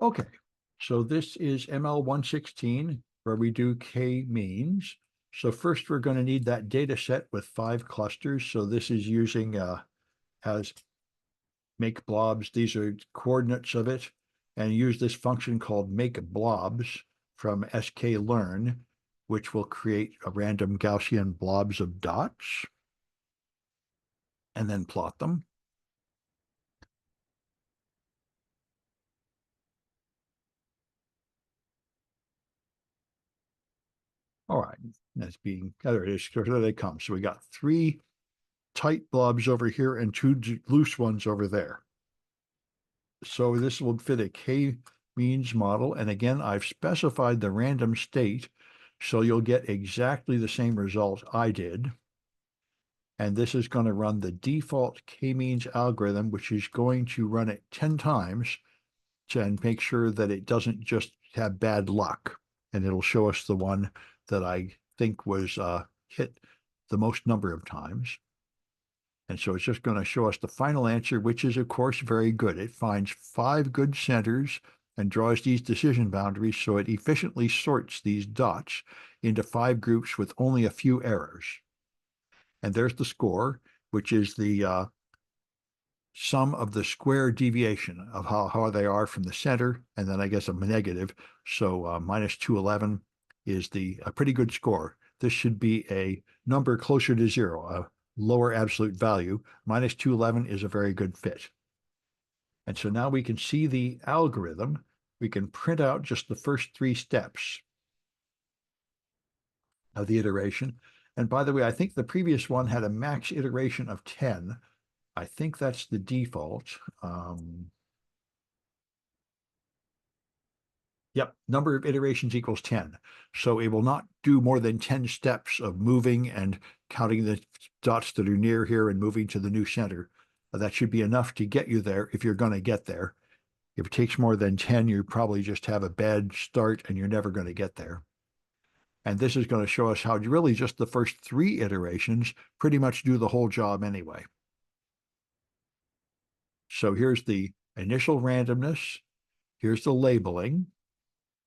Okay, so this is ML116 where we do k-means. So first we're going to need that data set with 5 clusters. So this is using has make blobs. These are coordinates of it, and use this function called make blobs from sklearn, which will create a random Gaussian blobs of dots and then plot them. All right, that's being, there it is. There they come. So we got 3 tight blobs over here and 2 loose ones over there. So this will fit a k-means model. And again, I've specified the random state, so you'll get exactly the same result I did. And this is going to run the default k-means algorithm, which is going to run it 10 times and make sure that it doesn't just have bad luck. And it'll show us the one that I think was hit the most number of times. And so it's just going to show us the final answer, which is, of course, very good. It finds 5 good centers and draws these decision boundaries, so it efficiently sorts these dots into 5 groups with only a few errors. And there's the score, which is the sum of the square deviation of how they are from the center, and then I guess a negative. So minus 211 is a pretty good score. This should be a number closer to 0, a lower absolute value. Minus 211 is a very good fit. And so now we can see the algorithm. We can print out just the first 3 steps of the iteration. And by the way, I think the previous one had a max iteration of 10. I think that's the default. Yep, number of iterations equals 10. So it will not do more than 10 steps of moving and counting the dots that are near here and moving to the new center. That should be enough to get you there if you're going to get there. If it takes more than 10, you probably just have a bad start and you're never going to get there. And this is going to show us how really just the first 3 iterations pretty much do the whole job anyway. So here's the initial randomness. Here's the labeling.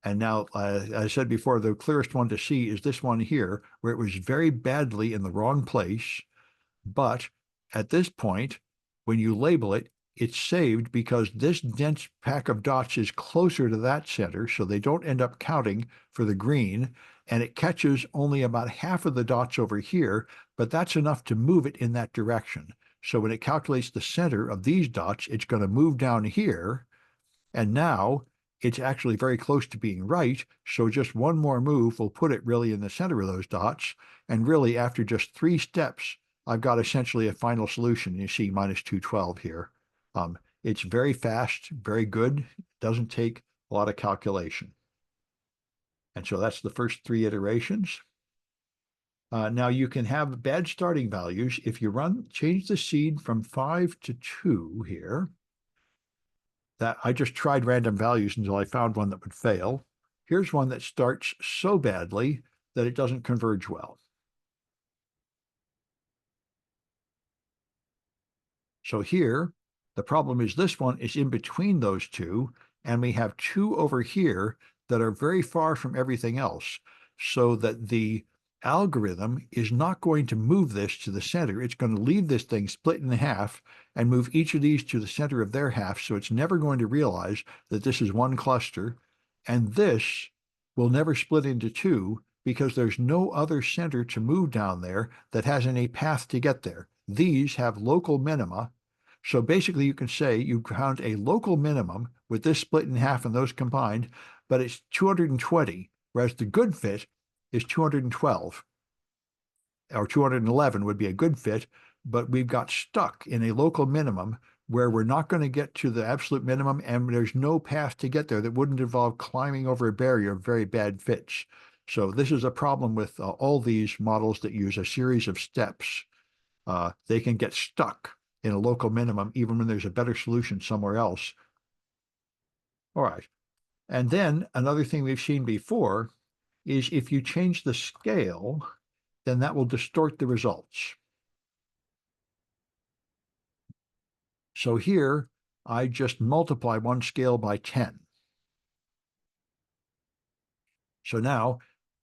And now, as I said before, the clearest one to see is this one here, where it was very badly in the wrong place. But at this point, when you label it, it's saved because this dense pack of dots is closer to that center, so they don't end up counting for the green. And it catches only about half of the dots over here, but that's enough to move it in that direction. So when it calculates the center of these dots, it's going to move down here. And now it's actually very close to being right. So just one more move will put it really in the center of those dots. And really, after just 3 steps, I've got essentially a final solution. You see minus 212 here. It's very fast, very good. It doesn't take a lot of calculation. And so that's the first 3 iterations. Now you can have bad starting values. If you change the seed from 5 to 2 here, that I just tried random values until I found one that would fail. Here's one that starts so badly that it doesn't converge well. So here, the problem is this one is in between those 2, and we have 2 over here that are very far from everything else, so that the algorithm is not going to move this to the center. It's going to leave this thing split in half and move each of these to the center of their half, so it's never going to realize that this is one cluster, and this will never split into 2 because there's no other center to move down there that has any path to get there. These have local minima. So basically you can say you found a local minimum with this split in half and those combined, but it's 220, whereas the good fit is 212, or 211 would be a good fit, but we've got stuck in a local minimum where we're not going to get to the absolute minimum, and there's no path to get there that wouldn't involve climbing over a barrier of very bad fits. So this is a problem with all these models that use a series of steps. They can get stuck in a local minimum, even when there's a better solution somewhere else. All right. And then another thing we've seen before is if you change the scale, then that will distort the results. So here, I just multiply one scale by 10. So now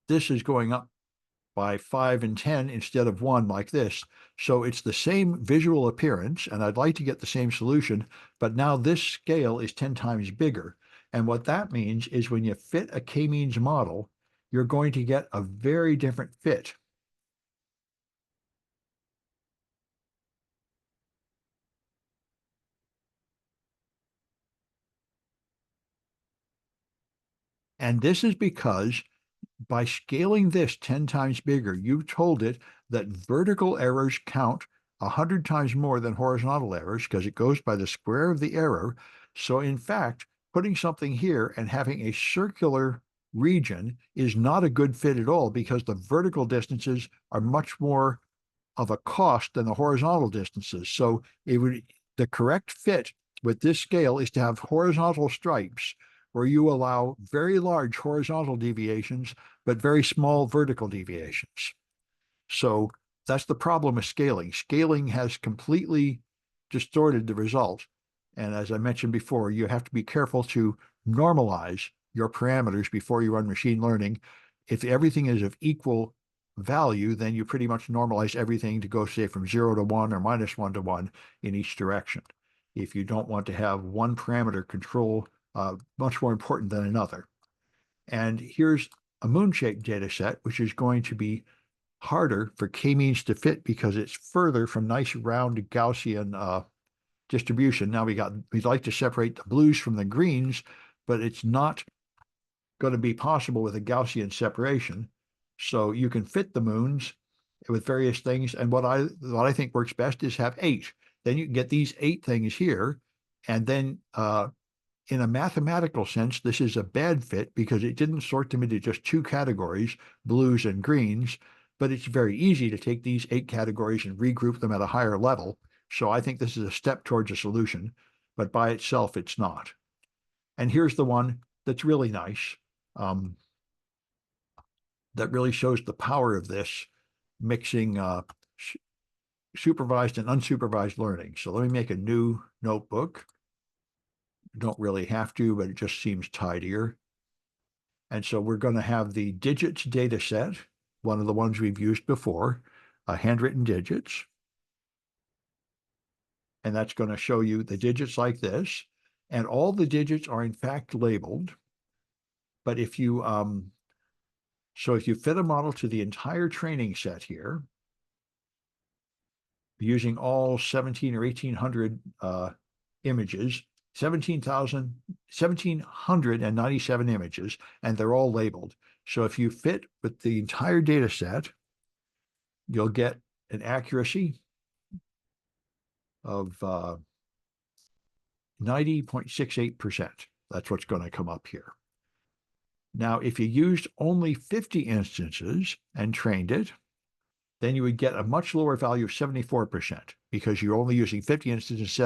this is going up by 5 and 10 instead of 1 like this. So it's the same visual appearance, and I'd like to get the same solution, but now this scale is 10 times bigger. And what that means is when you fit a k-means model, you're going to get a very different fit. And this is because by scaling this 10 times bigger, you've told it that vertical errors count 100 times more than horizontal errors because it goes by the square of the error. So in fact, putting something here and having a circular region is not a good fit at all because the vertical distances are much more of a cost than the horizontal distances. So the correct fit with this scale is to have horizontal stripes where you allow very large horizontal deviations, but very small vertical deviations. So that's the problem with scaling. Scaling has completely distorted the result. And as I mentioned before, you have to be careful to normalize your parameters before you run machine learning. If everything is of equal value, then you pretty much normalize everything to go, say, from 0 to 1 or -1 to 1 in each direction. If you don't want to have one parameter control much more important than another. And here's a moon-shaped data set, which is going to be harder for k-means to fit because it's further from nice round Gaussian distribution. Now we'd like to separate the blues from the greens, but it's not going to be possible with a Gaussian separation. So you can fit the moons with various things. And what I think works best is have 8. Then you can get these 8 things here. And then in a mathematical sense, this is a bad fit because it didn't sort them into just 2 categories, blues and greens, but it's very easy to take these 8 categories and regroup them at a higher level. So I think this is a step towards a solution, but by itself, it's not. And here's the one that's really nice, that really shows the power of this mixing supervised and unsupervised learning. So let me make a new notebook. Don't really have to, but it just seems tidier. And so we're going to have the digits data set, one of the ones we've used before, handwritten digits. And that's going to show you the digits like this. And all the digits are in fact labeled. But if you, so if you fit a model to the entire training set here, using all 17 or 1800 images, 1,797 images, and they're all labeled. So if you fit with the entire data set, you'll get an accuracy of 90.68%. That's what's going to come up here. Now, if you used only 50 instances and trained it, then you would get a much lower value of 74% because you're only using 50 instances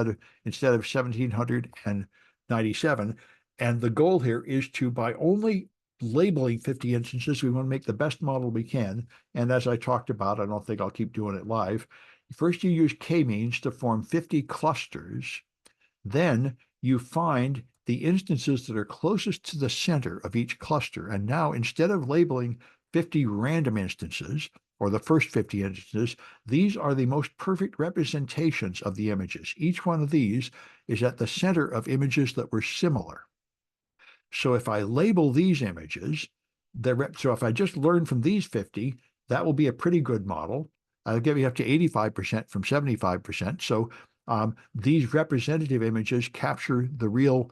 instead of 1,797. And the goal here is to, by only labeling 50 instances, we want to make the best model we can. And as I talked about, I don't think I'll keep doing it live. First, you use k-means to form 50 clusters. Then you find the instances that are closest to the center of each cluster. And now, instead of labeling 50 random instances, or the first 50 instances, these are the most perfect representations of the images. Each one of these is at the center of images that were similar. So if I label these images, so if I just learn from these 50, that will be a pretty good model. I'll give you up to 85% from 75%. So these representative images capture the real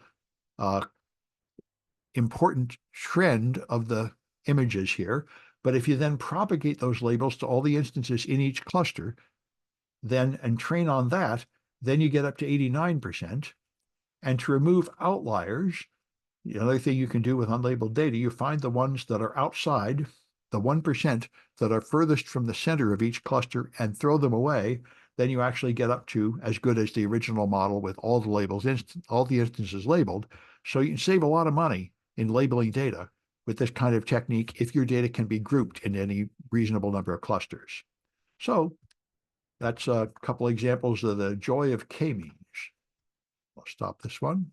important trend of the images here. But if you then propagate those labels to all the instances in each cluster, and train on that, then you get up to 89%. And to remove outliers, the other thing you can do with unlabeled data, you find the ones that are outside, the 1% that are furthest from the center of each cluster, and throw them away. Then you actually get up to as good as the original model with all the labels, all the instances labeled. So you can save a lot of money in labeling data with this kind of technique if your data can be grouped in any reasonable number of clusters. So that's a couple examples of the joy of k-means. I'll stop this one.